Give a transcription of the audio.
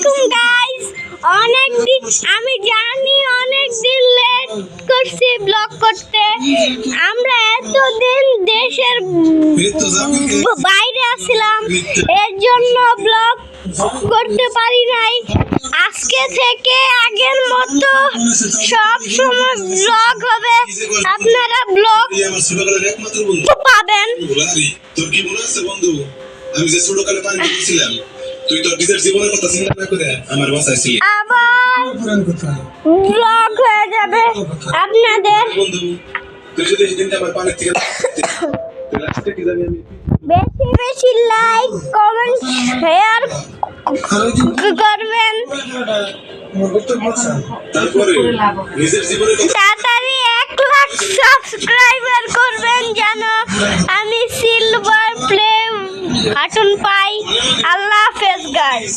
আলাইকুম গাইস। আমি জানি অনেক দিন লেট করছি ব্লগ করতে। আমরা এতদিন দেশের বাইরে আসছিলাম, এর জন্য ব্লগ করতে পারি নাই। আজকে থেকে আগের মতো সব সময় ব্লগ হবে, আপনারা ব্লগ পাবেন। তোর কি মনে আছে বন্ধু, আমি যে ছোটকালে পানি দিয়েছিলাম, তুই তোর নিজের জীবনের কথা চিন্তা না করে আমার বাসাইছিলি। আবার ব্লগ হয়ে যাবে আপনাদের। বন্ধু তুই যদি এই দিনটা আমার পানি থেকে তাহলে আজকে কি জানি আমি বেশি বেশি লাইক কমেন্ট শেয়ার করবেন। তারপরে নিজের জীবনের কথা তাড়াতাড়ি 1 লাখ সাবস্ক্রাইবার করবেন যেন আমি সিলভার প্লে বাটন পাই। আল্লাহ হাফেজ গাইস।